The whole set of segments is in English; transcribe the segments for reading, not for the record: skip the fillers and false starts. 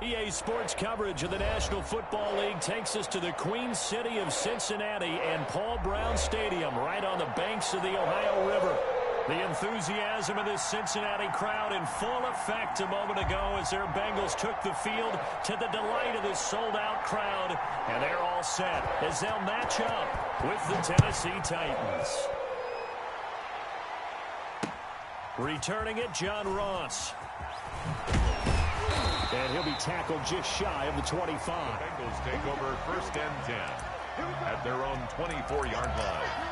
EA Sports coverage of the National Football League takes us to the Queen City of Cincinnati and Paul Brown Stadium right on the banks of the Ohio River. The enthusiasm of this Cincinnati crowd in full effect a moment ago as their Bengals took the field to the delight of this sold-out crowd. And they're all set as they'll match up with the Tennessee Titans. Returning it, John Ross. And he'll be tackled just shy of the 25. The Bengals take over 1st and 10 at their own 24-yard line.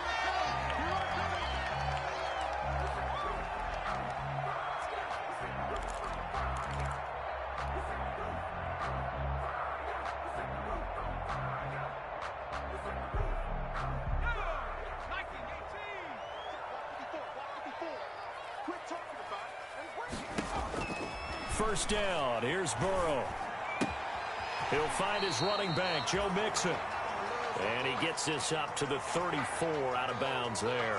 First down, here's Burrow. He'll find his running back, Joe Mixon. And he gets this up to the 34 out of bounds there.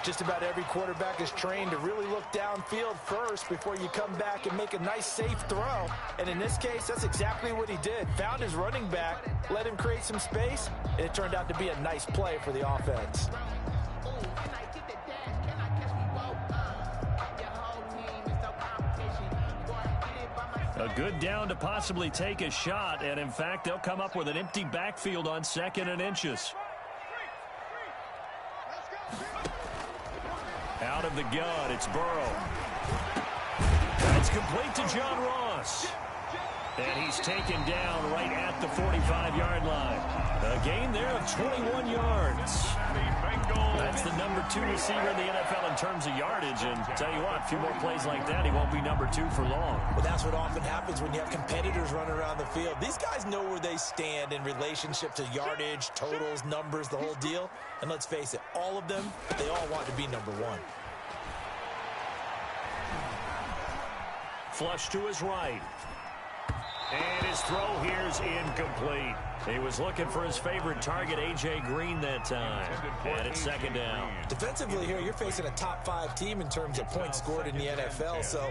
Just about every quarterback is trained to really look downfield first before you come back and make a nice, safe throw. And in this case, that's exactly what he did. Found his running back, let him create some space, and it turned out to be a nice play for the offense. A good down to possibly take a shot, and in fact, they'll come up with an empty backfield on 2nd and inches. Out of the gun, it's Burrow. That's complete to John Ross. And he's taken down right at the 45-yard line. A gain there of 21 yards. That's the number 2 receiver in the NFL in terms of yardage. And tell you what, a few more plays like that, he won't be number 2 for long. Well, that's what often happens when you have competitors running around the field. These guys know where they stand in relationship to yardage, totals, numbers, the whole deal. And let's face it, all of them, they all want to be number 1. Flush to his right. And his throw here's incomplete. He was looking for his favorite target, A.J. Green, that time. And it's 2nd down. Defensively here, you're facing a top 5 team in terms of points scored in the NFL. So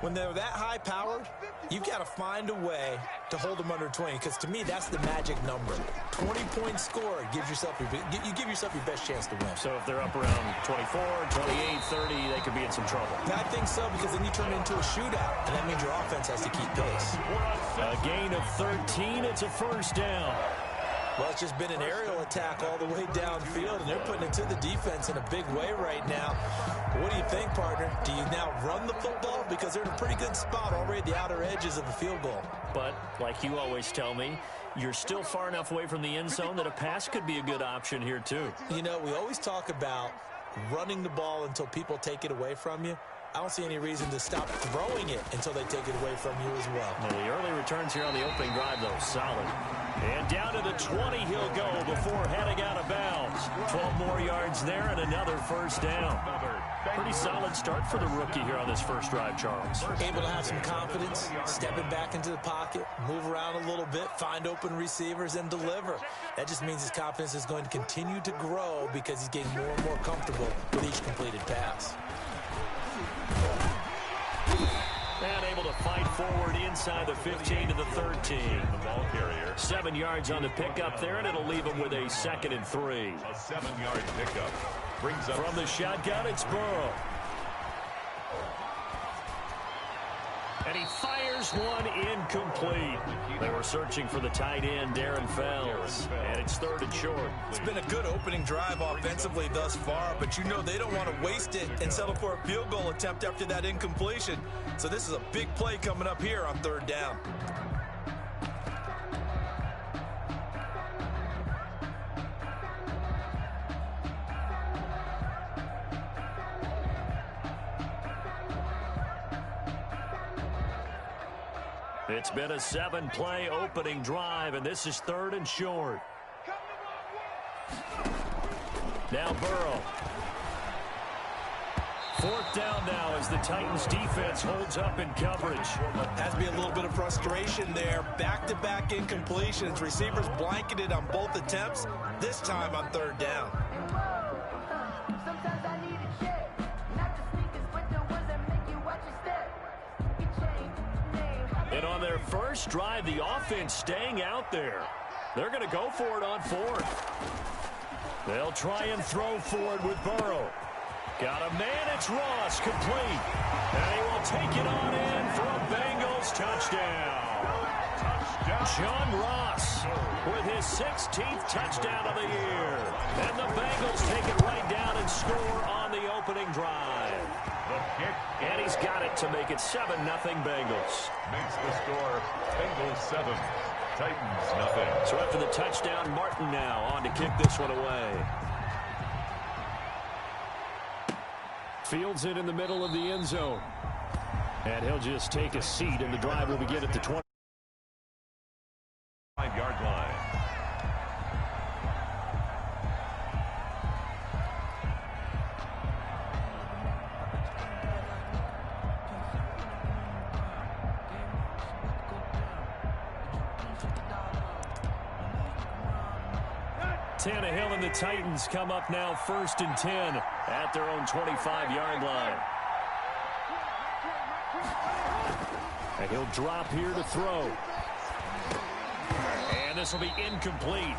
when they're that high-powered, you've got to find a way to hold them under 20. Because to me, that's the magic number. 20 points scored gives yourself you give yourself your best chance to win. So if they're up around 24, 28, 30, they could be in some trouble. I think so, because then you turn it into a shootout. And that means your offense has to keep pace. A gain of 13. It's a 1st down. Well, it's just been an aerial attack all the way downfield, and they're putting it to the defense in a big way right now. What do you think, partner? Do you now run the football? Because they're in a pretty good spot already at the outer edges of the field goal. But, like you always tell me, you're still far enough away from the end zone that a pass could be a good option here, too. You know, we always talk about running the ball until people take it away from you. I don't see any reason to stop throwing it until they take it away from you as well. Now, the early returns here on the opening drive, though, solid. And down to the 20 he'll go before heading out of bounds. 12 more yards there and another 1st down. Pretty solid start for the rookie here on this first drive, Charles. Able to have some confidence, stepping back into the pocket, move around a little bit, find open receivers, and deliver. That just means his confidence is going to continue to grow because he's getting more and more comfortable with each completed pass. And able to fight forward inside the 15 to the 13. The ball carrier. 7 yards on the pickup there, and it'll leave him with a 2nd and 3. A 7-yard pickup. Brings up from the shotgun, it's Burrow. And he fires one incomplete. They were searching for the tight end, Darren Fells. And it's 3rd and short. It's been a good opening drive offensively thus far, but you know they don't want to waste it and settle for a field goal attempt after that incompletion. So this is a big play coming up here on 3rd down. It's been a 7-play opening drive, and this is 3rd and short. Now Burrow. 4th down now as the Titans defense holds up in coverage. Has to be a little bit of frustration there. Back-to-back incompletions. Receivers blanketed on both attempts, this time on 3rd down. And on their first drive, the offense staying out there. They're going to go for it on fourth. They'll try and throw for it with Burrow. Got a man, it's Ross, complete. And he will take it on in for a Bengals touchdown. John Ross with his 16th touchdown of the year. And the Bengals take it right down and score on the opening drive. And he's got it to make it 7-0 Bengals. Makes the score Bengals 7, Titans nothing. So after the touchdown, Martin now on to kick this one away. Fields it in the middle of the end zone. And he'll just take a seat, and the drive will begin at the 20. 5-yard line. Tannehill and the Titans come up now 1st and 10 at their own 25-yard line. And he'll drop here to throw. And this will be incomplete.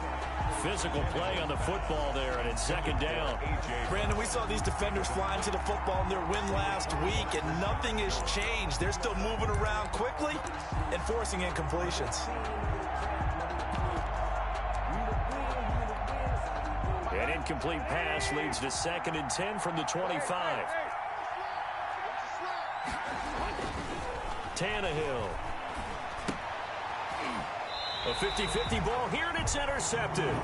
Physical play on the football there, and it's 2nd down. Brandon, we saw these defenders flying to the football in their win last week, and nothing has changed. They're still moving around quickly and forcing incompletions. An incomplete pass leads to 2nd and 10 from the 25. Tannehill. A 50-50 ball here, and it's intercepted.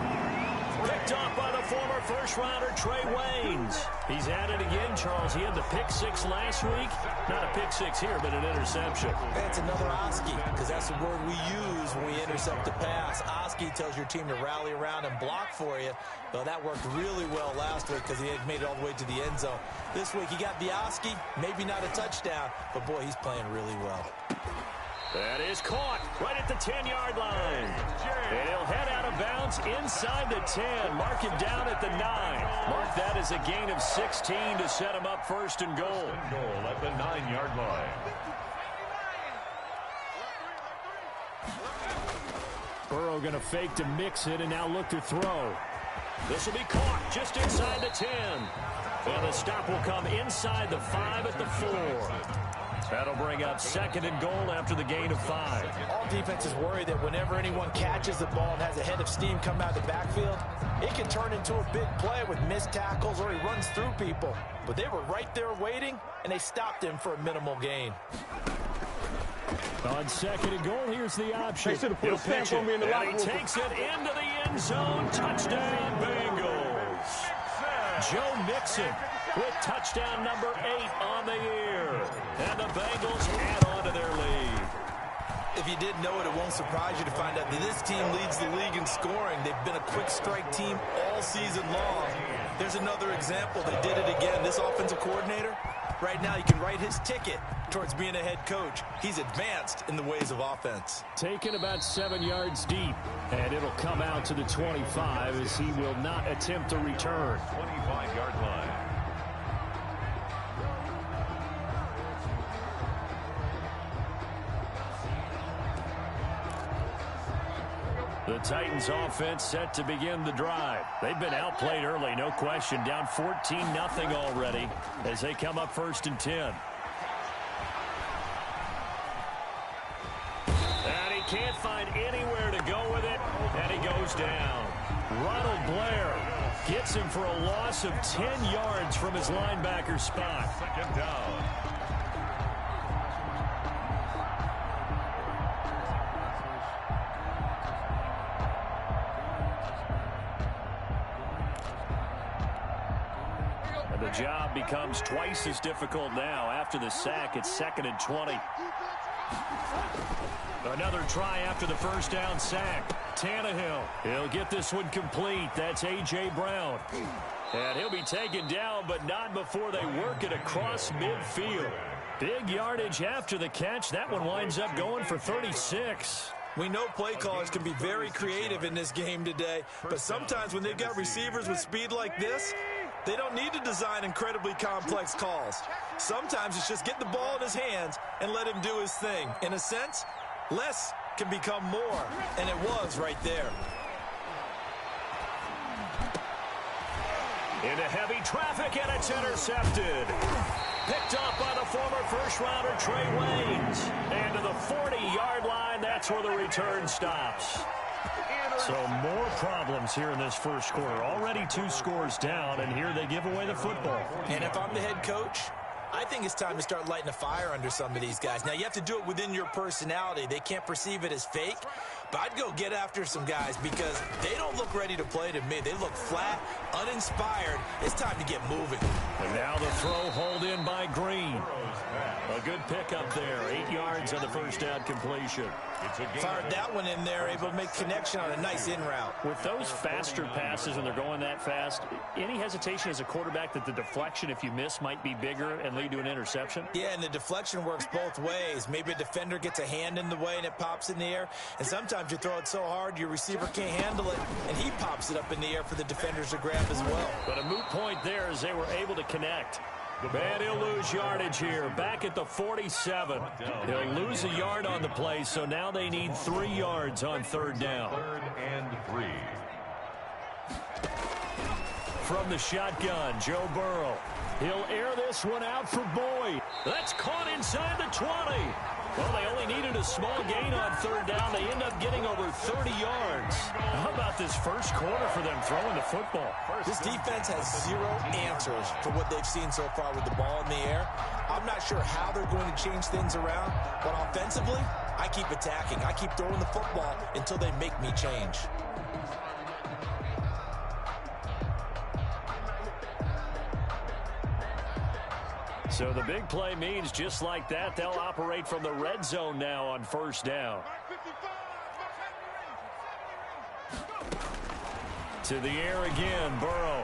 Picked off by the former first-rounder Trey Waynes. He's at it again, Charles. He had the pick six last week. Not a pick six here, but an interception. It's another Oski, because that's the word we use when we intercept the pass. Oski tells your team to rally around and block for you. Well, that worked really well last week because he had made it all the way to the end zone. This week he got the Oski, maybe not a touchdown, but boy, he's playing really well. That is caught right at the 10-yard line. And he'll head out of bounds inside the 10. Mark him down at the 9. Mark that as a gain of 16 to set him up 1st and goal. Goal at the 9-yard line. Burrow going to fake to mix it and now look to throw. This will be caught just inside the 10. And the stop will come inside the 5 at the 4. That'll bring up 2nd and goal after the gain of 5. All defenses worry that whenever anyone catches the ball and has a head of steam come out of the backfield, it can turn into a big play with missed tackles or he runs through people. But they were right there waiting, and they stopped him for a minimal gain. On 2nd and goal, here's the option. He'll pitch it, and he takes it into the end zone. Touchdown, Bengals. Joe Mixon with touchdown number 8 on the year. And the Bengals add on to their lead. If you didn't know it, it won't surprise you to find out that this team leads the league in scoring. They've been a quick strike team all season long. There's another example. They did it again. This offensive coordinator, right now, you can write his ticket towards being a head coach. He's advanced in the ways of offense. Taken about 7 yards deep, and it'll come out to the 25 as he will not attempt a return. 25-yard line. The Titans offense set to begin the drive. They've been outplayed early, no question. Down 14-0 already as they come up 1st and 10. And he can't find anywhere to go with it, and he goes down. Ronald Blair gets him for a loss of 10 yards from his linebacker spot. 2nd down. The job becomes twice as difficult now. After the sack, it's 2nd and 20. Another try after the first down sack. Tannehill, he'll get this one complete. That's A.J. Brown. And he'll be taken down, but not before they work it across midfield. Big yardage after the catch. That one winds up going for 36. We know play callers can be very creative in this game today, but sometimes when they've got receivers with speed like this, they don't need to design incredibly complex calls. Sometimes it's just get the ball in his hands and let him do his thing. In a sense, Less can become more, and it was right there. Into heavy traffic, and it's intercepted. Picked up by the former first-rounder Trey Waynes. And to the 40-yard line, that's where the return stops. So more problems here in this first quarter. Already 2 scores down, and here they give away the football. And if I'm the head coach, I think it's time to start lighting a fire under some of these guys. Now, you have to do it within your personality. They can't perceive it as fake. But I'd go get after some guys because they don't look ready to play to me. They look flat, uninspired. It's time to get moving. And now the throw hauled in by Green. A good pickup there. 8 yards on the first down completion. Fired that one in there, able to make connection on a nice in route. With those faster passes when they're going that fast, any hesitation as a quarterback that the deflection, if you miss, might be bigger and lead to an interception? Yeah, and the deflection works both ways. Maybe a defender gets a hand in the way and it pops in the air. And sometimes you throw it so hard your receiver can't handle it, and he pops it up in the air for the defenders to grab as well. But a moot point there as they were able to connect. And he'll lose yardage here, back at the 47. He'll lose a yard on the play, so now they need 3 yards on third down. 3rd and 3. From the shotgun, Joe Burrow. He'll air this one out for Boyd. That's caught inside the 20. Well, they only needed a small gain on third down. They end up getting over 30 yards. How about this first quarter for them throwing the football? This defense has 0 answers for what they've seen so far with the ball in the air. I'm not sure how they're going to change things around, but offensively, I keep attacking. I keep throwing the football until they make me change. So the big play means just like that, they'll operate from the red zone now on first down. To the air again, Burrow.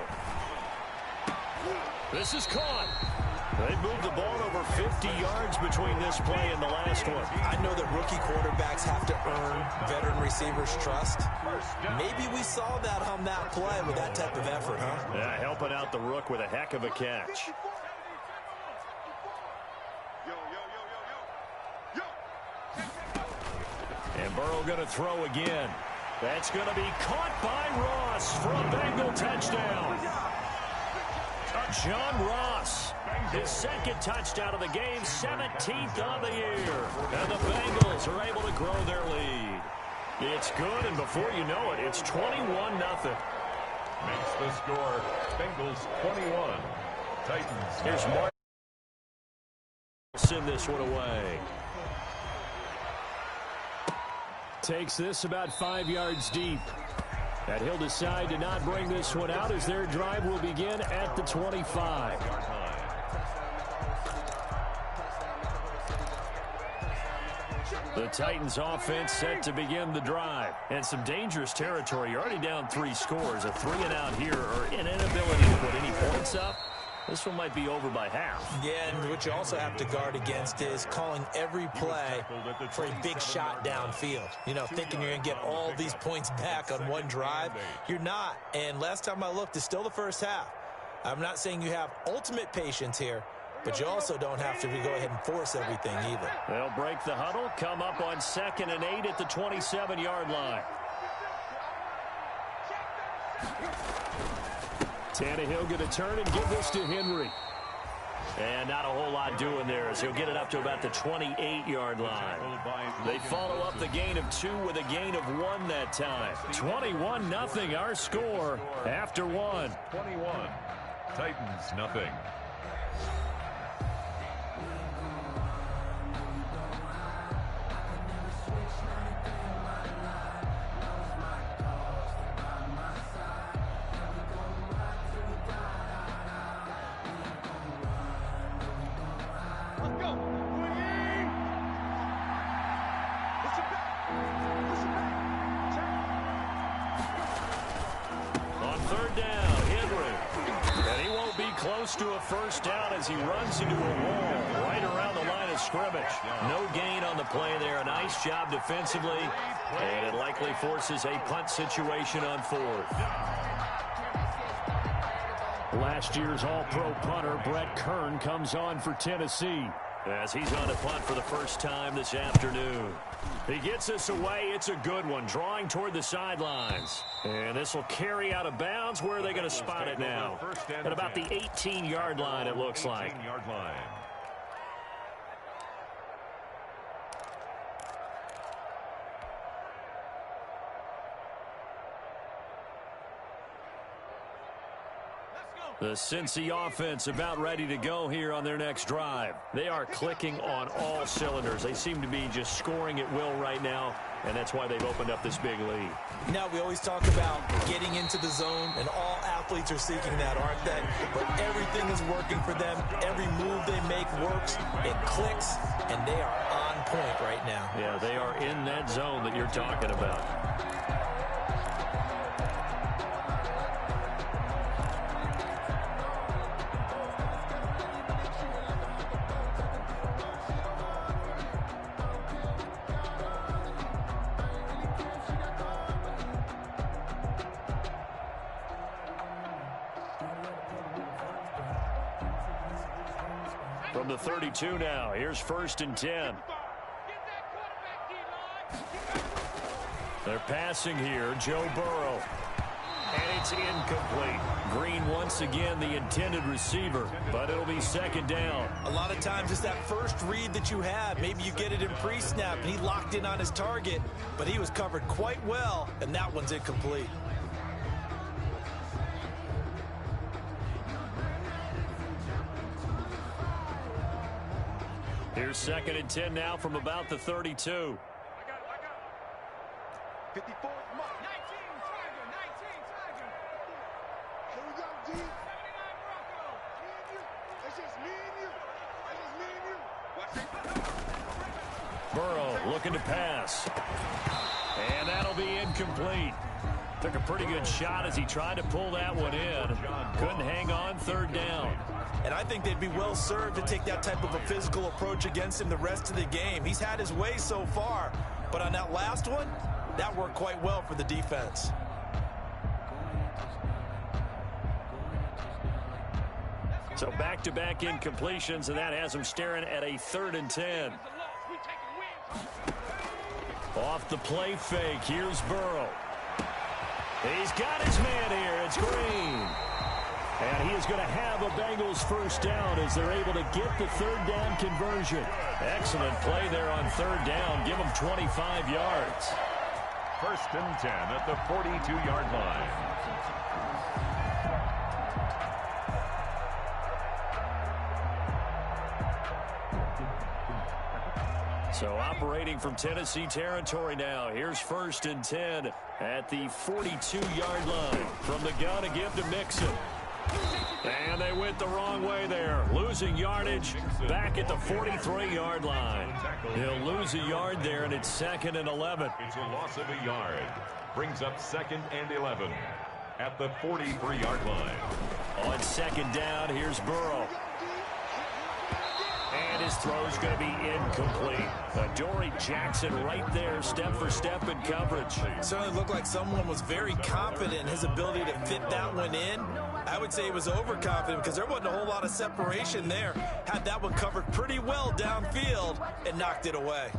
This is caught. They moved the ball over 50 yards between this play and the last one. I know that rookie quarterbacks have to earn veteran receivers' trust. Maybe we saw that on that play with that type of effort, huh? Yeah, helping out the rook with a heck of a catch. And Burrow going to throw again. That's going to be caught by Ross for a Bengal touchdown. John Ross, his second touchdown of the game, 17th on the year. And the Bengals are able to grow their lead. It's good, and before you know it, it's 21-0. Makes the score Bengals 21. Titans. Here's Mark. Send this one away. Takes this about 5 yards deep. And he'll decide to not bring this one out as their drive will begin at the 25. The Titans offense set to begin the drive. And some dangerous territory. You're already down 3 scores. A 3-and-out here or an inability to put any points up. This one might be over by half. Yeah, and what you also have to guard against is calling every play for a big shot downfield. You know, thinking you're going to get all these points back on one drive. You're not. And last time I looked, it's still the first half. I'm not saying you have ultimate patience here, but you also don't have to go ahead and force everything either. They'll break the huddle, come up on 2nd and 8 at the 27-yard line. Tannehill going to turn and give this to Henry. And not a whole lot doing there as he'll get it up to about the 28-yard line. They follow up the gain of 2 with a gain of 1 that time. 21-0 our score after 1. 21. Titans nothing. To a first down as he runs into a wall right around the line of scrimmage. No gain on the play there. A nice job defensively, and it likely forces a punt situation on 4th. Last year's All-Pro punter Brett Kern comes on for Tennessee. as he's on to punt for the first time this afternoon. He gets this away. It's a good one, drawing toward the sidelines. And this will carry out of bounds. Where are they going to spot it now? At about the 18-yard line, it looks like. 18-yard line. The Cincy offense about ready to go here on their next drive. They are clicking on all cylinders. They seem to be just scoring at will right now, and that's why they've opened up this big lead. Now, we always talk about getting into the zone, and all athletes are seeking that, aren't they? But everything is working for them. Every move they make works. It clicks, and they are on point right now. Yeah, they are in that zone that you're talking about. From the 32 now, here's 1st and 10. They're passing here, Joe Burrow. And it's incomplete. Green once again the intended receiver, but it'll be 2nd down. A lot of times it's that first read that you have. Maybe you get it in pre-snap, and he locked in on his target, but he was covered quite well, and that one's incomplete. Here's 2nd and 10 now from about the 32. 54th mark. 19 Tiger. Here we go, G. 79 Bronco. Me and you. That's just me and you. Watch it. Burrow looking to pass. And that'll be incomplete. Took a pretty good shot as he tried to pull that one in. Couldn't hang on, 3rd down. And I think they'd be well served to take that type of a physical approach against him the rest of the game. He's had his way so far, but on that last one, that worked quite well for the defense. So back-to-back incompletions, and that has him staring at a 3rd and 10. Off the play fake, here's Burrow. He's got his man here. It's Green. And he is going to have a Bengals 1st down as they're able to get the 3rd down conversion. Excellent play there on 3rd down. Give them 25 yards. 1st and 10 at the 42-yard line. So operating from Tennessee territory now. Here's 1st and 10 at the 42-yard line. From the gun, a give to Mixon. And they went the wrong way there. Losing yardage back at the 43-yard line. He'll lose a yard there, and it's 2nd and 11. It's a loss of a yard. Brings up 2nd and 11 at the 43-yard line. On 2nd down, here's Burrow. And his throw's going to be incomplete. Adoree Jackson right there, step for step in coverage. Certainly looked like someone was very confident in his ability to fit that one in. I would say he was overconfident because there wasn't a whole lot of separation there. Had that one covered pretty well downfield and knocked it away.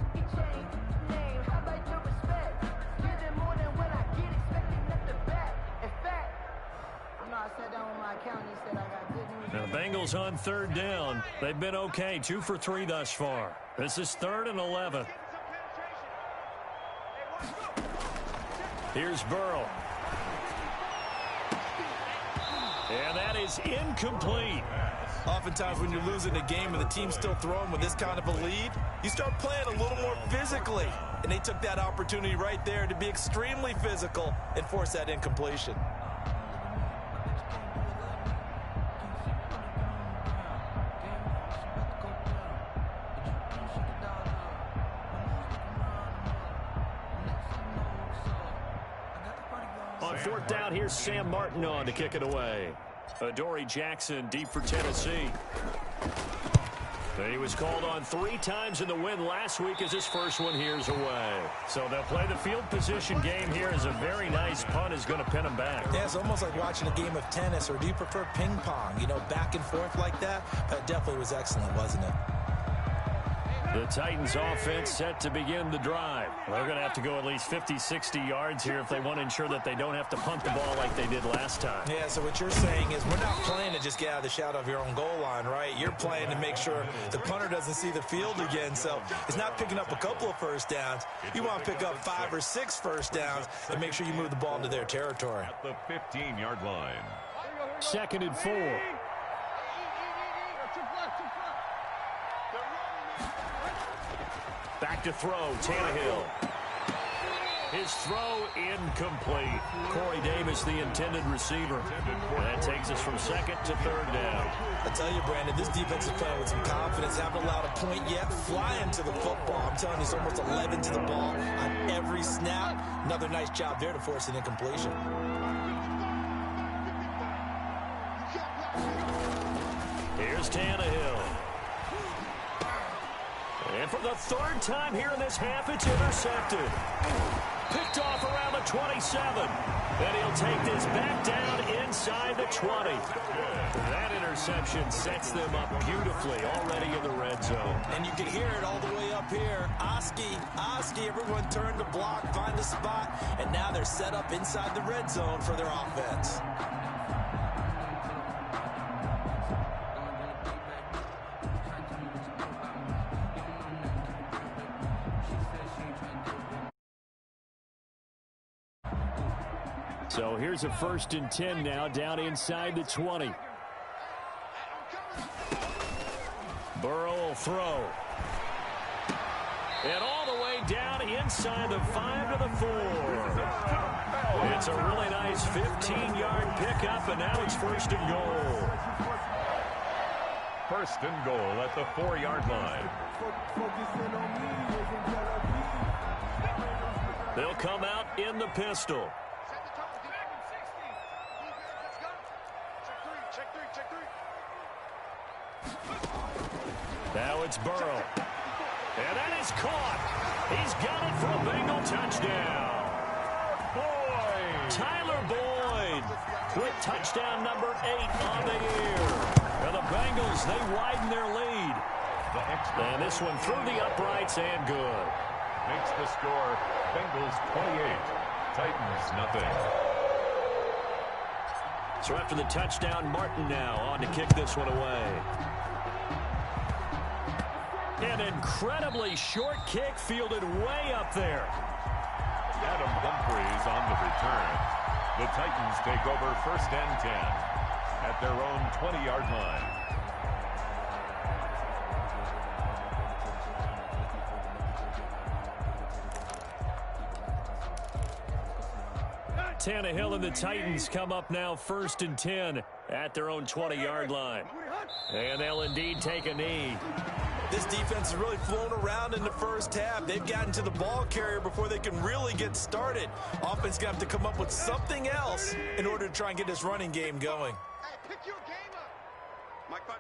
Now, the Bengals on 3rd down. They've been okay, 2 for 3 thus far. This is 3rd and 11. Here's Burrow. And that is incomplete. Oftentimes when you're losing a game and the team's still throwing with this kind of a lead, you start playing a little more physically. And they took that opportunity right there to be extremely physical and force that incompletion. On 4th down, here's Sam Martin on to kick it away. Adoree Jackson deep for Tennessee. He was called on 3 times in the win last week as his first one here's away. So they'll play the field position game here as a very nice punt is going to pin them back. Yeah, it's almost like watching a game of tennis, or do you prefer ping pong? You know, back and forth like that? That definitely was excellent, wasn't it? The Titans offense set to begin the drive. They're going to have to go at least 50, 60 yards here if they want to ensure that they don't have to punt the ball like they did last time. Yeah, so what you're saying is we're not playing to just get out of the shadow of your own goal line, right? You're playing to make sure the punter doesn't see the field again. So it's not picking up a couple of first downs. You want to pick up 5 or 6 first downs and make sure you move the ball into their territory. At the 15-yard line. 2nd and 4. Back to throw, Tannehill. His throw incomplete. Corey Davis, the intended receiver. And that takes us from 2nd to 3rd down. I tell you, Brandon, this defense is playing with some confidence. Haven't allowed a point yet. Flying to the football. I'm telling you, it's almost 11 to the ball on every snap. Another nice job there to force an incompletion. Here's Tannehill. And for the 3rd time here in this half, it's intercepted. Picked off around the 27. And he'll take this back down inside the 20. That interception sets them up beautifully already in the red zone. And you can hear it all the way up here. Oski, everyone turned to block, find a spot, and now they're set up inside the red zone for their offense. So here's a 1st and 10 now, down inside the 20. Burrow will throw. And all the way down inside the 5 to the 4. It's a really nice 15-yard pickup, and now it's 1st and goal. 1st and goal at the 4-yard line. They'll come out in the pistol. Now it's Burrow. And that is caught. He's got it for a Bengal touchdown. Tyler Boyd with touchdown number 8 on the year. And the Bengals, they widen their lead. And this one through the uprights and good. Makes the score Bengals 28, Titans nothing. So after the touchdown, Martin now on to kick this one away. An incredibly short kick fielded way up there. Adam Humphries on the return. The Titans take over 1st and 10 at their own 20-yard line. Tannehill and the Titans come up now 1st and 10 at their own 20-yard line. And they'll indeed take a knee. This defense has really flown around in the first half. They've gotten to the ball carrier before they can really get started. Offense going to have to come up with something else in order to try and get this running game going. Hey, pick your game up. Mike 5-5,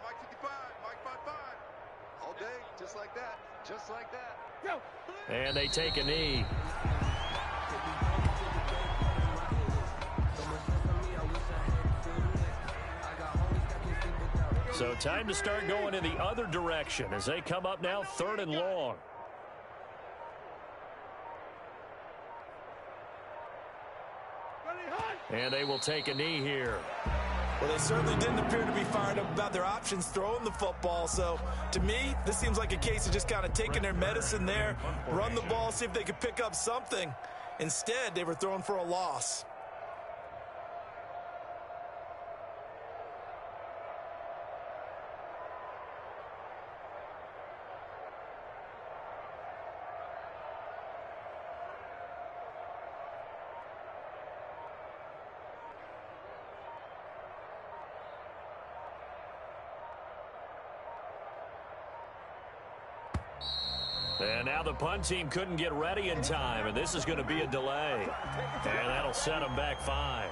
Mike 55, Mike 5-5. All day, just like that. Just like that. Go. And they take a knee. So time to start going in the other direction as they come up now 3rd and long. And they will take a knee here. Well, they certainly didn't appear to be fired up about their options throwing the football. So, to me, this seems like a case of just kind of taking their medicine there, run the ball, see if they could pick up something. Instead, they were throwing for a loss. And now the punt team couldn't get ready in time, and this is going to be a delay. And that'll set them back 5.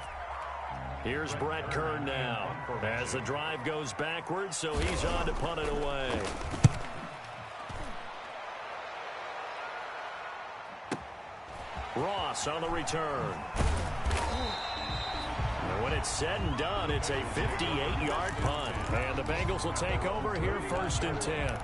Here's Brett Kern now as the drive goes backwards, so he's on to punt it away. Ross on the return. And when it's said and done, it's a 58-yard punt. And the Bengals will take over here 1st and 10.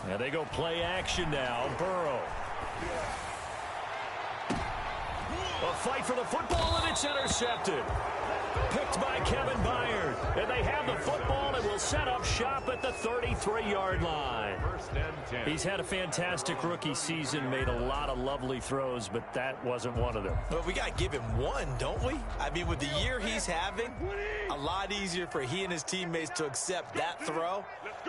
And they go play action now. Burrow. A fight for the football, and it's intercepted. Picked by Kevin Byard. And they have the football and will set up shop at the 33-yard line. First and 10. He's had a fantastic rookie season, made a lot of lovely throws, but that wasn't one of them. Well, we got to give him one, don't we? I mean, with the year he's having, a lot easier for he and his teammates to accept that throw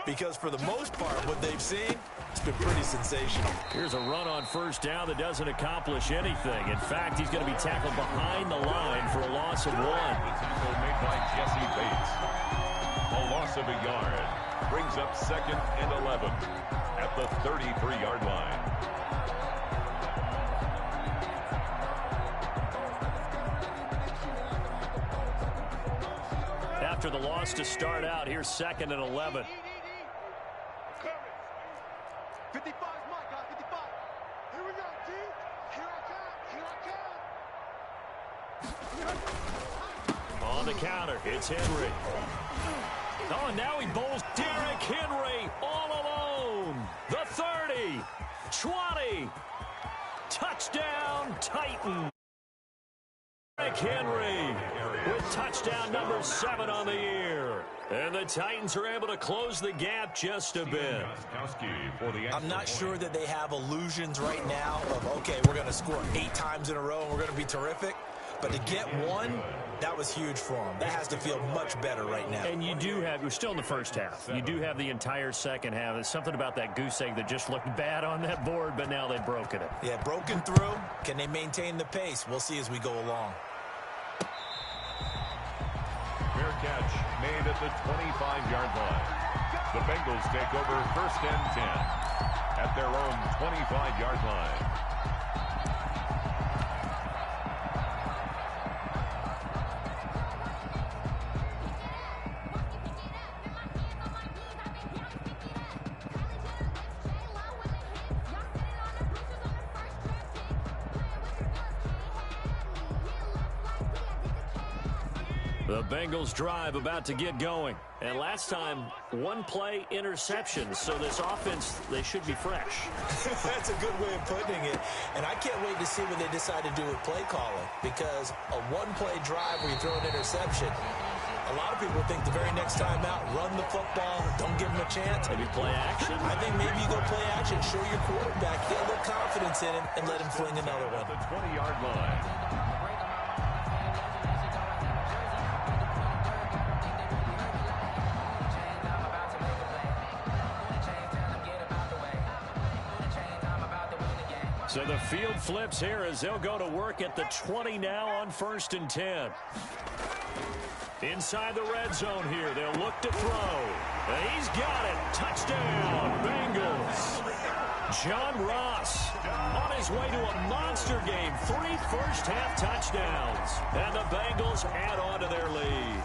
because for the most part, what they've seen, it's been pretty sensational. Here's a run on first down that doesn't accomplish anything. In fact, he's going to be tackled behind the line for a loss of 1. The tackle made by Jesse Bates. A loss of a yard brings up 2nd and 11 at the 33-yard line. After the loss to start out, here's 2nd and 11. 55 is mine, guys. 55. Here we go, G. Here I come. On the counter, it's Henry. Oh, and now he bowls Derrick Henry all alone. The 30, 20, touchdown Titan. Derrick Henry with touchdown number 7 on the year. And the Titans are able to close the gap just a bit. I'm not sure that they have illusions right now of, okay, we're going to score 8 times in a row and we're going to be terrific. But to get one, that was huge for them. That has to feel much better right now. And you do have, we're still in the first half. You do have the entire second half. There's something about that goose egg that just looked bad on that board, but now they've broken it. Yeah, broken through. Can they maintain the pace? We'll see as we go along. Fair catch made at the 25-yard line. The Bengals take over 1st and 10 at their own 25-yard line. The Bengals drive about to get going. And last time, 1 play interception. So this offense, they should be fresh. That's a good way of putting it. And I can't wait to see what they decide to do with play calling. Because a 1-play drive where you throw an interception, a lot of people think the very next time out, run the football, don't give him a chance. Maybe play action. I think maybe you go play action, show your quarterback, get a little confidence in him, and let him fling another one. At the 20-yard line. So the field flips here as they'll go to work at the 20 now on 1st and 10. Inside the red zone here, they'll look to throw. And he's got it. Touchdown, Bengals. John Ross on his way to a monster game. 3 first-half touchdowns. And the Bengals add on to their lead.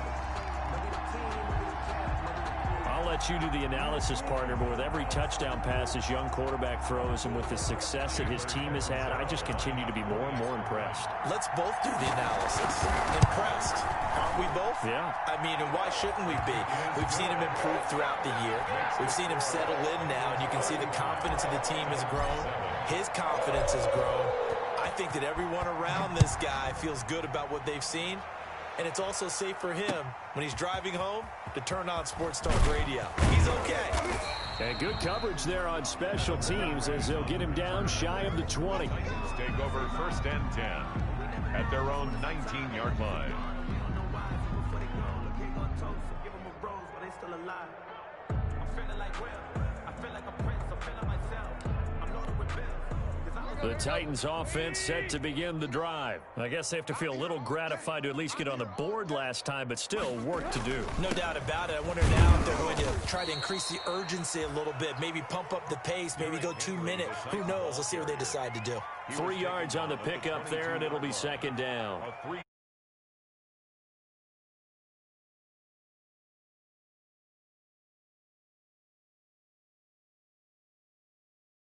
I'll let you do the analysis, partner, but with every touchdown pass this young quarterback throws and with the success that his team has had, I just continue to be more and more impressed. Let's both do the analysis. Impressed. Aren't we both? Yeah. I mean, and why shouldn't we be? We've seen him improve throughout the year. We've seen him settle in now, and you can see the confidence of the team has grown. His confidence has grown. I think that everyone around this guy feels good about what they've seen. And it's also safe for him when he's driving home to turn on Sports Talk Radio. He's okay. And good coverage there on special teams as they'll get him down shy of the 20. Take over 1st and 10 at their own 19-yard line. The Titans offense set to begin the drive. I guess they have to feel a little gratified to at least get on the board last time, but still work to do. No doubt about it. I wonder now if they're going to try to increase the urgency a little bit, maybe pump up the pace, maybe go 2 minutes. Who knows? Let's see what they decide to do. 3 yards on the pickup there, and it'll be 2nd down.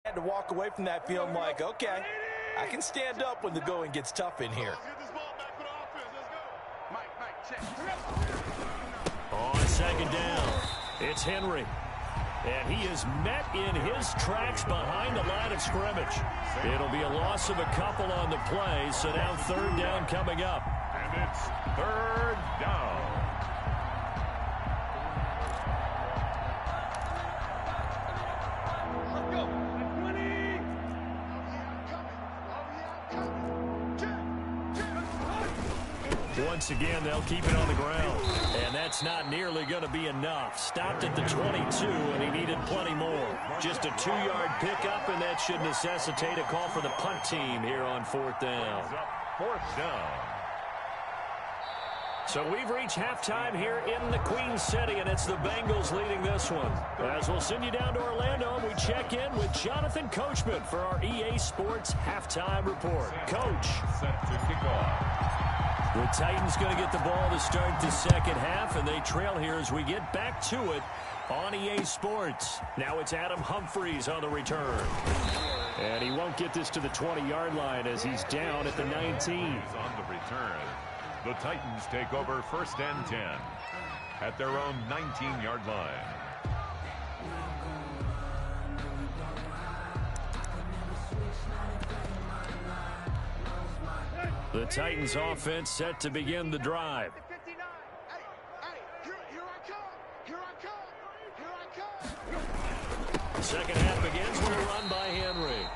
Had to walk away from that feeling like, okay, I can stand up when the going gets tough in here. On 2nd down, it's Henry. And he is met in his tracks behind the line of scrimmage. It'll be a loss of a couple on the play, so now third down coming up. And it's third down. Once again, they'll keep it on the ground. And that's not nearly going to be enough. Stopped at the 22, and he needed plenty more. Just a 2-yard pickup, and that should necessitate a call for the punt team here on fourth down. Fourth down. So we've reached halftime here in the Queen City, and it's the Bengals leading this one. As we'll send you down to Orlando, and we check in with Jonathan Coachman for our EA Sports Halftime Report. Coach. Set to kick off. The Titans going to get the ball to start the second half, and they trail here as we get back to it on EA Sports. Now it's Adam Humphries on the return. And he won't get this to the 20-yard line as he's down at the 19. He's on the return. The Titans take over first and 10 at their own 19-yard line. The Titans offense set to begin the drive. The second half begins with a run by Henry.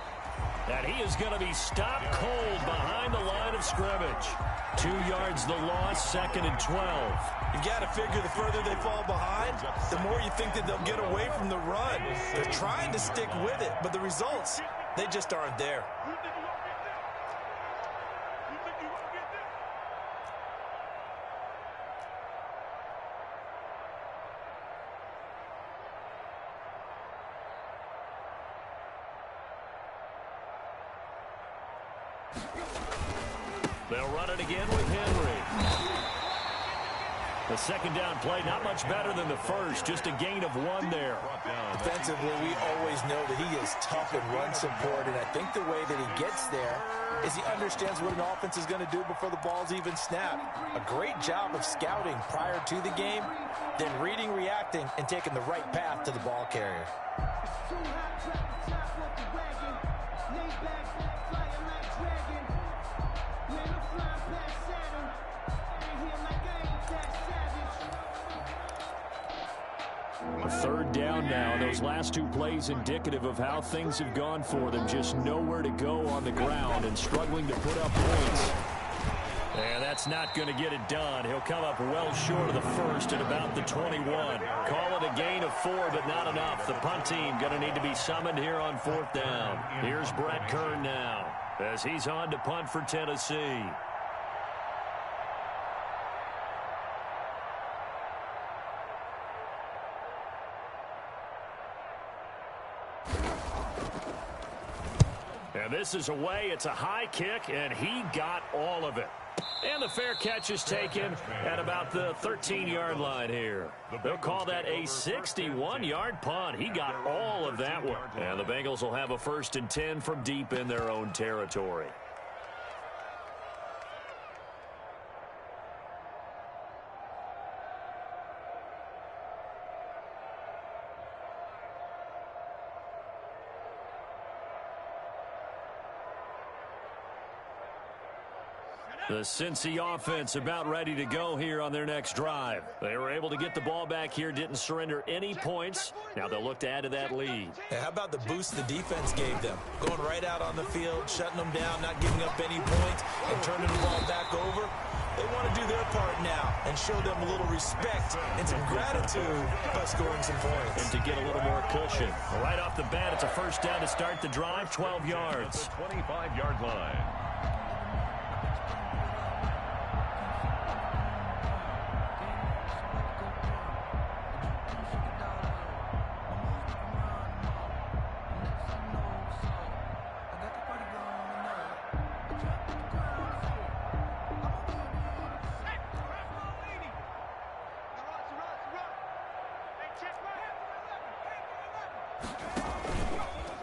And he is going to be stopped cold behind the line of scrimmage. 2 yards the loss, second and 12. You got to figure the further they fall behind, the more you think that they'll get away from the run. They're trying to stick with it, but the results, they just aren't there. They'll run it again with Henry. The second down play, not much better than the first, just a gain of 1 there. Defensively, we always know that he is tough in run support, and I think the way that he gets there is he understands what an offense is going to do before the ball's even snapped. A great job of scouting prior to the game, then reading, reacting, and taking the right path to the ball carrier. A third down now. Those last 2 plays indicative of how things have gone for them. Just nowhere to go on the ground and struggling to put up points. And that's not going to get it done. He'll come up well short of the first at about the 21. Call it a gain of 4, but not enough. The punt team going to need to be summoned here on fourth down. Here's Brett Kern now as he's on to punt for Tennessee. And this is away. It's a high kick, and he got all of it. And the fair catch is taken at about the 13-yard line here. They'll call that a 61-yard punt. He got all of that one. And the Bengals will have a 1st and 10 from deep in their own territory. The Cincy offense about ready to go here on their next drive. They were able to get the ball back here, didn't surrender any points. Now they'll look to add to that lead. And how about the boost the defense gave them? Going right out on the field, shutting them down, not giving up any points, and turning the ball back over. They want to do their part now and show them a little respect and some gratitude by scoring some points. And to get a little more cushion. Right off the bat, it's a first down to start the drive, 12 yards. 25-yard line.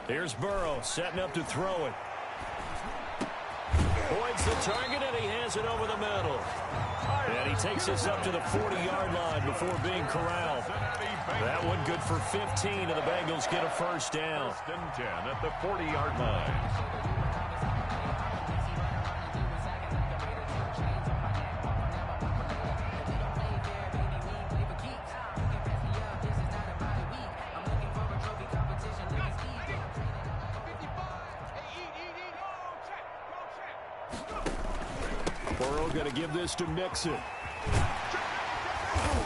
Here's Burrow setting up to throw it. Points the target, and he has it over the middle. And he takes us up to the 40-yard line before being corralled. That one good for 15, and the Bengals get a first down. First and 10 at the 40-yard line. Burrow going to give this to Mixon.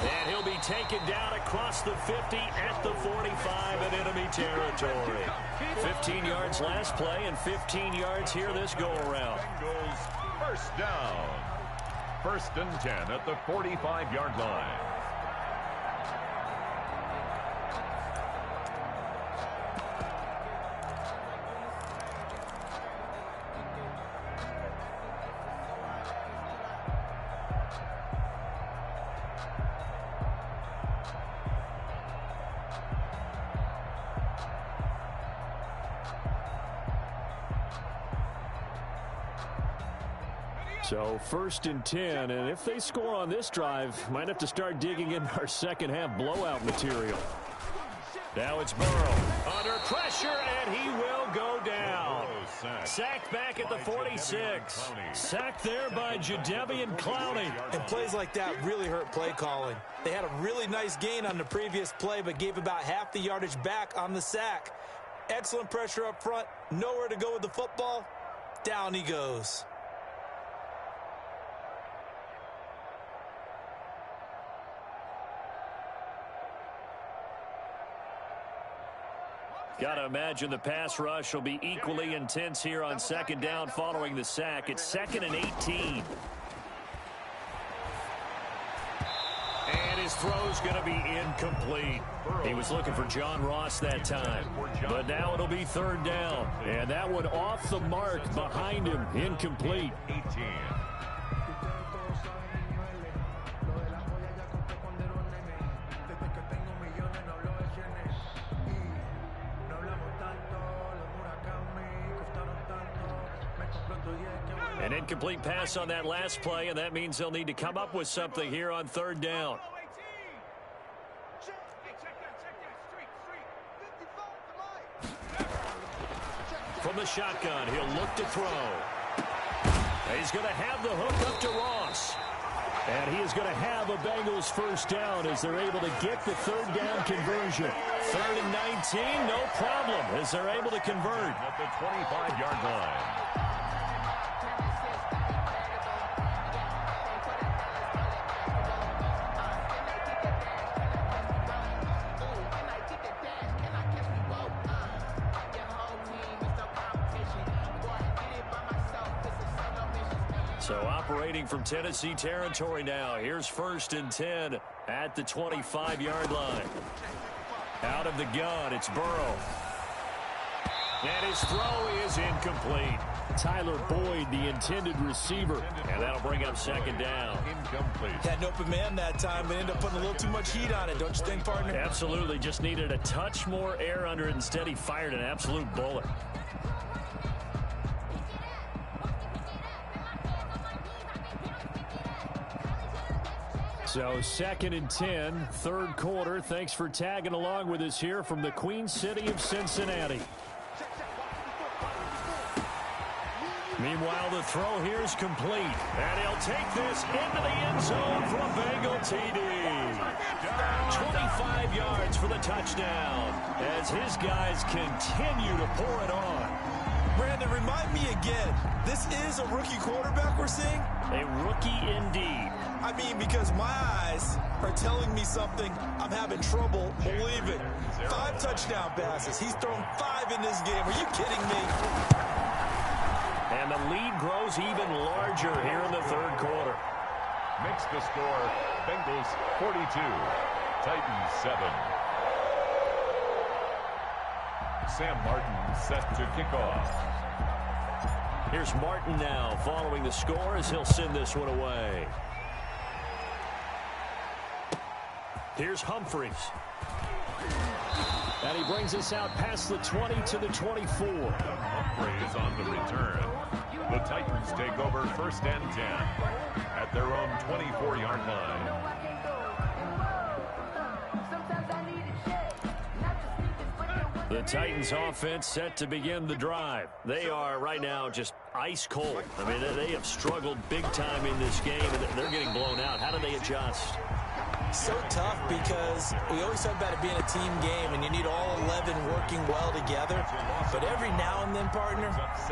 And he'll be taken down across the 50 at the 45 in enemy territory. 15 yards last play and 15 yards here this go-around. Bengals first down. First and 10 at the 45-yard line. So first and 10, and if they score on this drive, might have to start digging into our second half blowout material. Now it's Burrow under pressure, and he will go down. Sacked back at the 46. Sacked there by Jadeveon Clowney. And plays like that really hurt play calling. They had a really nice gain on the previous play, but gave about half the yardage back on the sack. Excellent pressure up front. Nowhere to go with the football. Down he goes. Got to imagine the pass rush will be equally intense here on second down following the sack. It's 2nd and 18. And his throw's going to be incomplete. He was looking for John Ross that time. But now it'll be third down. And that one off the mark behind him. Incomplete. 18. An incomplete pass on that last play, and that means they'll need to come up with something here on third down. From the shotgun, he'll look to throw. He's going to have the hook up to Ross. And he is going to have a Bengals first down as they're able to get the third down conversion. 3rd and 19, no problem as they're able to convert. At the 25-yard line. So operating from Tennessee territory now. Here's 1st and 10 at the 25-yard line. Out of the gun, it's Burrow. And his throw is incomplete. Tyler Boyd, the intended receiver. And that'll bring up second down. Incomplete. Had an open man that time, but ended up putting a little too much heat on it, don't you think, partner? Absolutely. Just needed a touch more air under it. Instead, he fired an absolute bullet. So 2nd and 10, third quarter. Thanks for tagging along with us here from the Queen City of Cincinnati. Meanwhile, the throw here is complete. And he'll take this into the end zone for a Bengal TD. 25 yards for the touchdown as his guys continue to pour it on. Brandon, remind me again, this is a rookie quarterback we're seeing? A rookie indeed. I mean, because my eyes are telling me something I'm having trouble believing. 5 touchdown passes. He's thrown 5 in this game. Are you kidding me? And the lead grows even larger here in the third quarter. Makes the score Bengals 42, Titans 7. Sam Martin set to kick off. Here's Martin now following the score as he'll send this one away. Here's Humphries. And he brings us out past the 20 to the 24. Humphries on the return. The Titans take over 1st and 10 at their own 24-yard line. The Titans offense set to begin the drive. They are right now just ice cold. I mean, they have struggled big time in this game, and they're getting blown out. How do they adjust? So tough because we always talk about it being a team game and you need all 11 working well together. But every now and then, partner,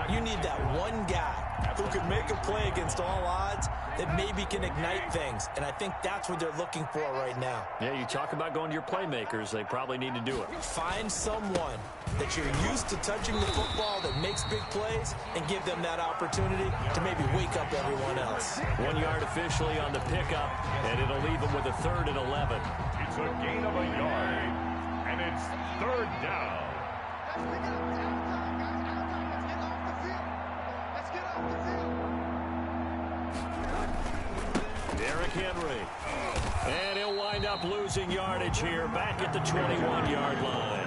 you need that one guy who can make a play against all odds that maybe can ignite things. And I think that's what they're looking for right now. Yeah, you talk about going to your playmakers. They probably need to do it. Find someone that you're used to touching the football that makes big plays and give them that opportunity to maybe wake up everyone else. 1 yard officially on the pickup, and it'll leave them with a 3rd and 11. It's a gain of a yard, and it's 3rd down. Derrick Henry. And he'll wind up losing yardage here back at the 21-yard line.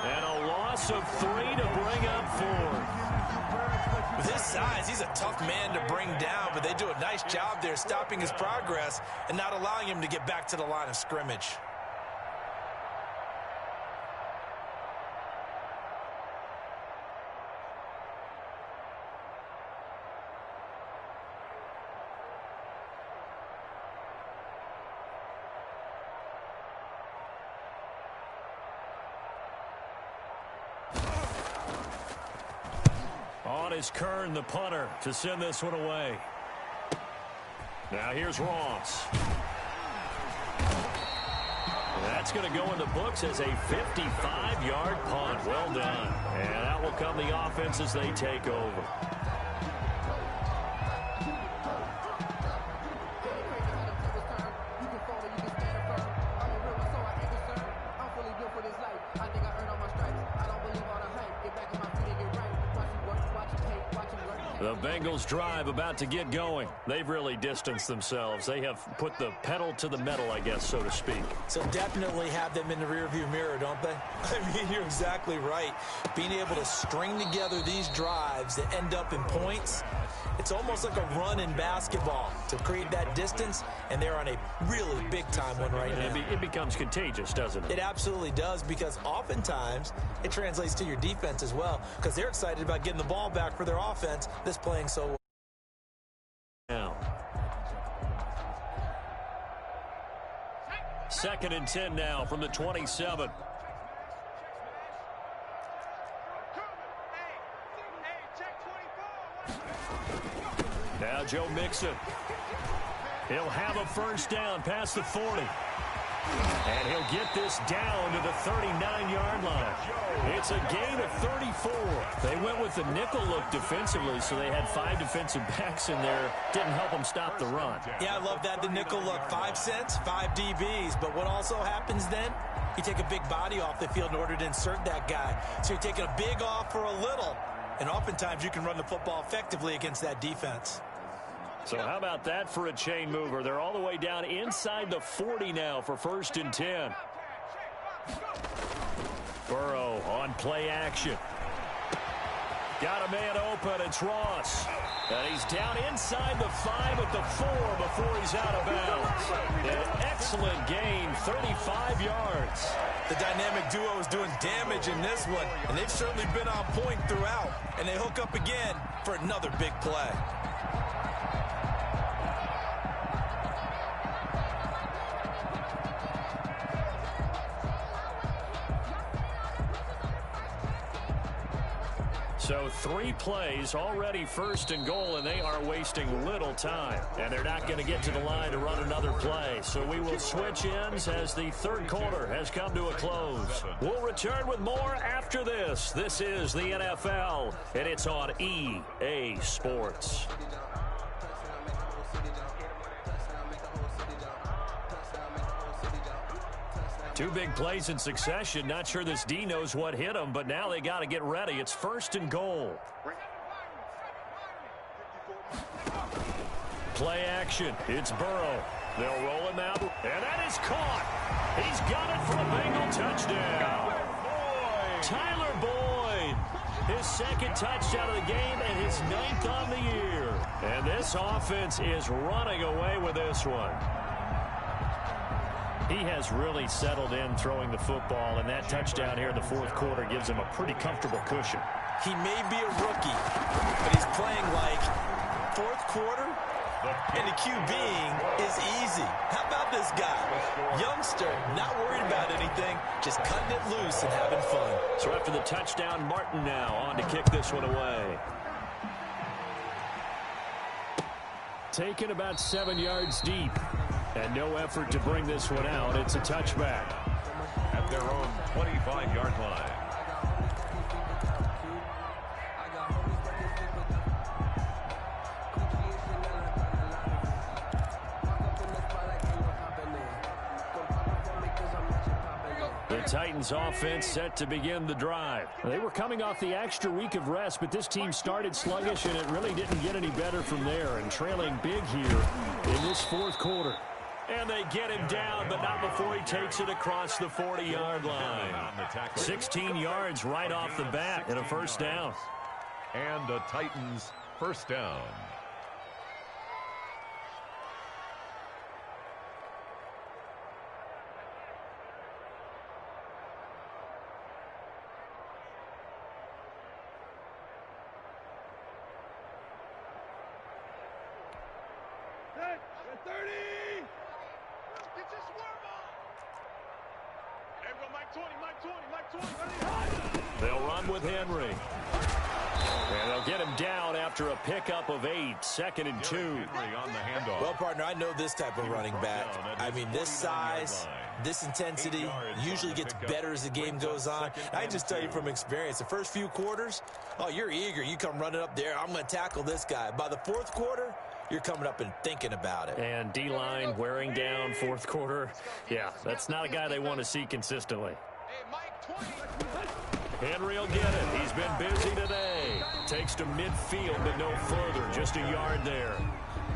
And a loss of 3 to bring up 4. With his size, he's a tough man to bring down, but they do a nice job there stopping his progress and not allowing him to get back to the line of scrimmage. On is Kern, the punter, to send this one away. Now here's Ross. That's going to go in the books as a 55-yard punt. Well done. And out will come the offense as they take over. The Bengals drive about to get going. They've really distanced themselves. They have put the pedal to the metal, I guess, so to speak. So definitely have them in the rearview mirror, don't they? I mean, you're exactly right. Being able to string together these drives that end up in points, it's almost like a run in basketball to create that distance, and they're on a really big-time one right now. It becomes contagious, doesn't it? It absolutely does, because oftentimes it translates to your defense as well, because they're excited about getting the ball back for their offense that's playing so well. Now, 2nd and 10 now from the 27. Now Joe Mixon. He'll have a 1st down past the 40. And he'll get this down to the 39-yard line. It's a gain of 34. They went with the nickel look defensively, so they had 5 defensive backs in there. Didn't help them stop the run. Yeah, I love that, the nickel look. 5 cents, 5 DBs. But what also happens then, you take a big body off the field in order to insert that guy. So you're taking a big off for a little. And oftentimes you can run the football effectively against that defense. So how about that for a chain mover? They're all the way down inside the 40 now for 1st and 10. Burrow on play action. Got a man open. It's Ross. And he's down inside the 5 at the 4 before he's out of bounds. An excellent gain, 35 yards. The dynamic duo is doing damage in this one, and they've certainly been on point throughout. And they hook up again for another big play. So 3 plays, already 1st and goal, and they are wasting little time. And they're not going to get to the line to run another play. So we will switch ends as the 3rd quarter has come to a close. We'll return with more after this. This is the NFL, and it's on EA Sports. Two big plays in succession. Not sure this D knows what hit him, but now they got to get ready. It's 1st and goal. Play action. It's Burrow. They'll roll him out, and that is caught. He's got it for a Bengal touchdown. Tyler Boyd. His second touchdown of the game and his 9th on the year. And this offense is running away with this one. He has really settled in throwing the football, and that touchdown here in the fourth quarter gives him a pretty comfortable cushion. He may be a rookie, but he's playing like fourth quarter, and the QBing is easy. How about this guy? Youngster, not worried about anything, just cutting it loose and having fun. So after the touchdown, Martin now on to kick this one away. Taken about 7 yards deep. And no effort to bring this one out. It's a touchback. At their own 25-yard line. The Titans offense set to begin the drive. They were coming off the extra week of rest, but this team started sluggish, and it really didn't get any better from there. And trailing big here in this fourth quarter. And they get him down, but not before he takes it across the 40-yard line. 16 yards right off the bat and a first down. And a Titans first down. Set. 30. Get your swerve on. There we go, Mike 20, Mike 20, Mike 20. They'll run with Henry. And they'll get him down after a pickup of 8, 2nd and 2. Henry on the handoff. Well, partner, I know this type of running back. I mean, this size, this intensity usually gets better as the game goes on. I can just tell you from experience, the first few quarters, oh, you're eager. You come running up there, I'm going to tackle this guy. By the fourth quarter, you're coming up and thinking about it. And D-line wearing down fourth quarter. Yeah, that's not a guy they want to see consistently. Hey, Mike 20. Henry will get it. He's been busy today. Takes to midfield, but no further. Just a yard there.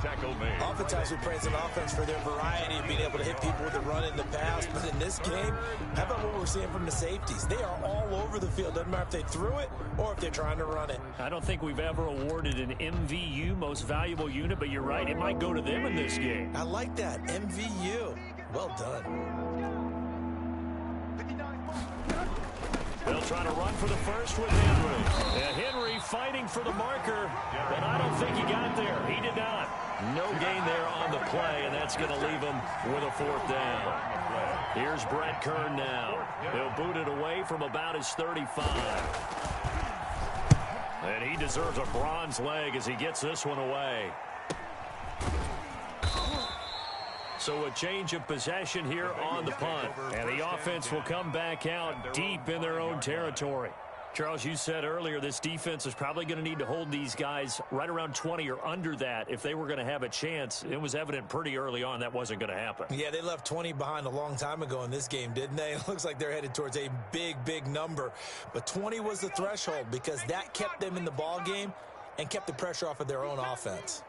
Tackle made. Oftentimes we praise an offense for their variety of being able to hit people with the run in the pass. But in this game, how about what we're seeing from the safeties? They are all over the field. Doesn't matter if they threw it or if they're trying to run it. I don't think we've ever awarded an MVU, most valuable unit, but you're right. It might go to them in this game. I like that. MVU. Well done. They'll try to run for the first with Henry. And Henry fighting for the marker, but I don't think he got there. He did not. No gain there on the play, and that's going to leave him with a fourth down. Here's Brett Kern now. He'll boot it away from about his 35. And he deserves a bronze leg as he gets this one away. So a change of possession here on the punt. And the offense will come back out deep in their own territory. Charles, you said earlier this defense is probably going to need to hold these guys right around 20 or under that if they were going to have a chance. It was evident pretty early on that wasn't going to happen. Yeah, they left 20 behind a long time ago in this game, didn't they? It looks like they're headed towards a big, big number. But 20 was the threshold because that kept them in the ball game and kept the pressure off of their own offense.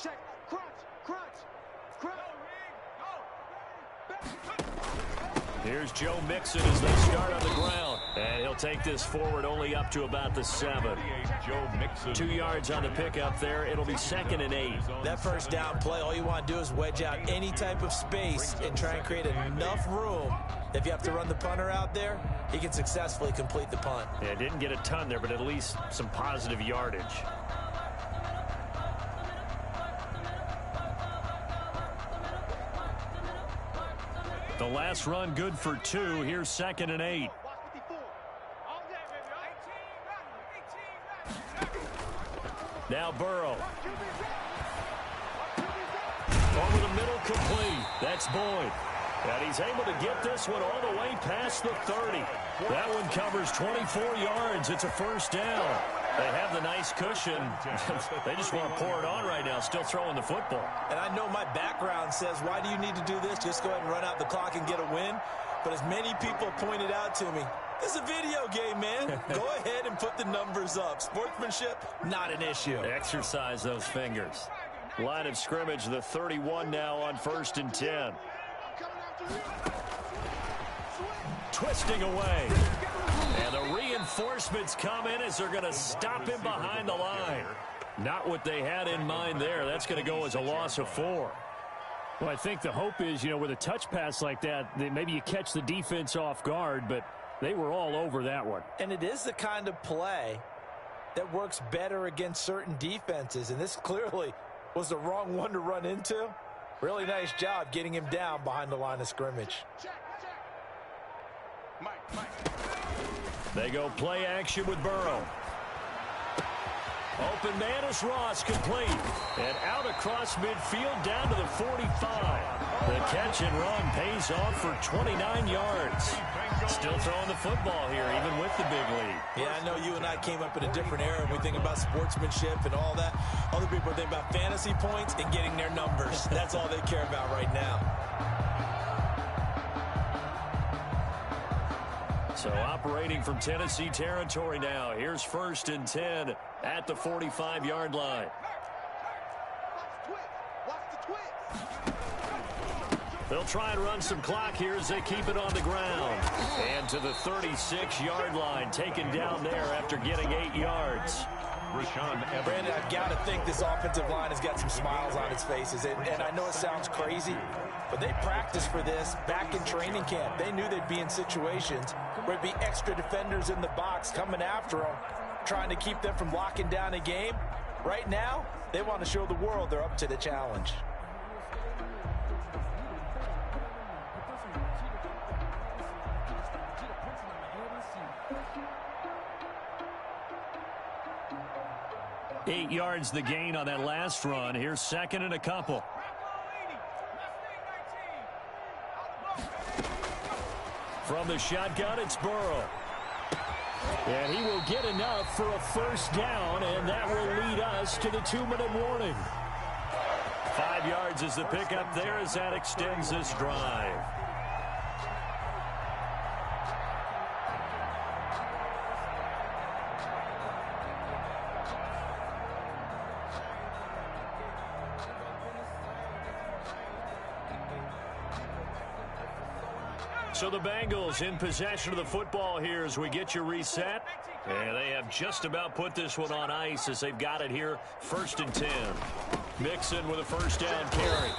Check. Crunch. Here's Joe Mixon as they start on the ground. And he'll take this forward only up to about the 7. Joe Mixon. 2 yards on the pickup there. It'll be 2nd and 8. That first down play, all you want to do is wedge out any type of space and try and create enough room. If you have to run the punter out there, he can successfully complete the punt. Yeah, didn't get a ton there, but at least some positive yardage. The last run good for 2. Here's 2nd and 8. Now Burrow. Over the middle, complete. That's Boyd. And he's able to get this one all the way past the 30. That one covers 24 yards. It's a first down. They have the nice cushion. They just want to pour it on right now, still throwing the football. And I know my background says, why do you need to do this? Just go ahead and run out the clock and get a win. But as many people pointed out to me, this is a video game, man. Go ahead and put the numbers up. Sportsmanship, not an issue. Exercise those fingers. Line of scrimmage, the 31 now on 1st and 10. twisting away. And the reinforcements come in as they're going to stop him behind the line. Not what they had in mind there. That's going to go as a loss of 4. Well, I think the hope is, with a touch pass like that maybe you catch the defense off guard, but they were all over that one. And it is the kind of play that works better against certain defenses, and this clearly was the wrong one to run into. Really nice job getting him down behind the line of scrimmage. They go play action with Burrow. Open man is Ross, complete. And out across midfield down to the 45. The catch and run pays off for 29 yards. Still throwing the football here, even with the big lead. Yeah, I know you and I came up in a different era. We think about sportsmanship and all that. Other people think about fantasy points and getting their numbers. That's all they care about right now. So operating from Tennessee territory now. Here's 1st and 10 at the 45-yard line. They'll try and run some clock here as they keep it on the ground. And to the 36-yard line, taken down there after getting 8 yards. Brandon, I've got to think this offensive line has got some smiles on its faces. And I know it sounds crazy, but they practiced for this back in training camp. They knew they'd be in situations where there'd be extra defenders in the box coming after them, trying to keep them from locking down a game. Right now, they want to show the world they're up to the challenge. Eight yards the gain on that last run. Here's 2nd and a couple. From the shotgun, it's Burrow. And he will get enough for a 1st down, and that will lead us to the 2-minute warning. 5 yards is the pickup there as that extends this drive. So the Bengals in possession of the football here as we get you reset. And they have just about put this one on ice as they've got it here. 1st and 10. Mixon with a 1st down carry.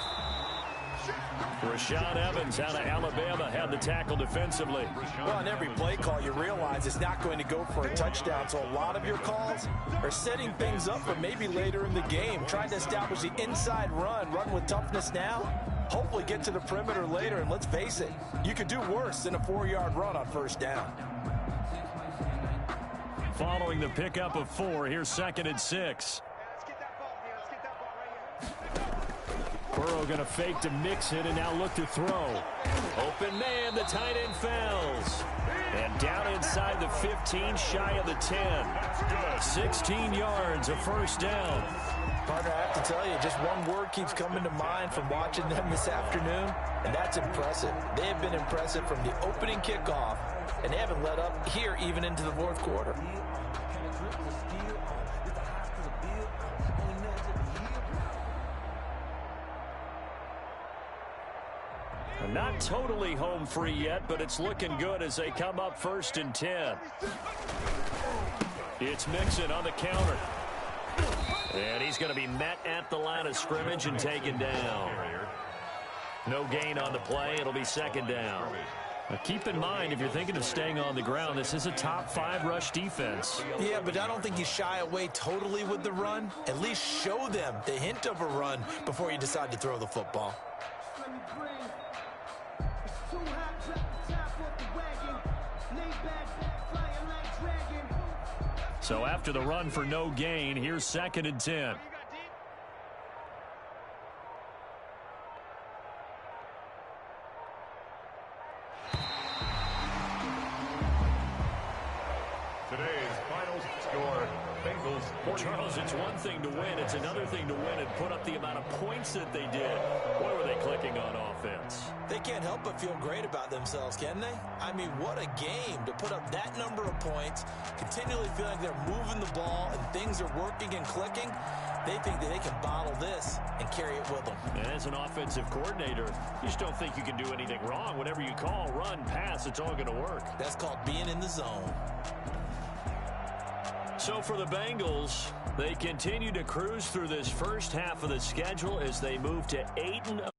Rashaan Evans out of Alabama had the tackle defensively. Well, on every play call, you realize it's not going to go for a touchdown. So a lot of your calls are setting things up for maybe later in the game, trying to establish the inside run with toughness now. Hopefully get to the perimeter later, and let's face it, you could do worse than a 4-yard run on 1st down. Following the pickup of 4, here's 2nd and 6. Burrow going to fake to Mixon and now look to throw. Open man, the tight end fouls. And down inside the 15, shy of the 10. 16 yards, a 1st down. Partner, I have to tell you, just one word keeps coming to mind from watching them this afternoon, and that's impressive. They have been impressive from the opening kickoff, and they haven't let up here even into the 4th quarter. Not totally home free yet, but it's looking good as they come up 1st and 10. It's Mixon on the counter. And he's going to be met at the line of scrimmage and taken down. No gain on the play. It'll be 2nd down. Now keep in mind, if you're thinking of staying on the ground, this is a top 5 rush defense. Yeah, but I don't think you shy away totally with the run. At least show them the hint of a run before you decide to throw the football. So after the run for no gain, here's 2nd and 10. Today's final score, Bengals Well, Charles, it's one thing to win. It's another thing to win and put up the amount of points that they did. Boy, were they clicking on offense. They can't help but feel great about themselves, can they? I mean, what a game to put up that number of points, continually feel like they're moving the ball and things are working and clicking. They think that they can bottle this and carry it with them. And as an offensive coordinator, you just don't think you can do anything wrong. Whatever you call, run, pass, it's all going to work. That's called being in the zone. So for the Bengals, they continue to cruise through this first half of the schedule as they move to 8-0.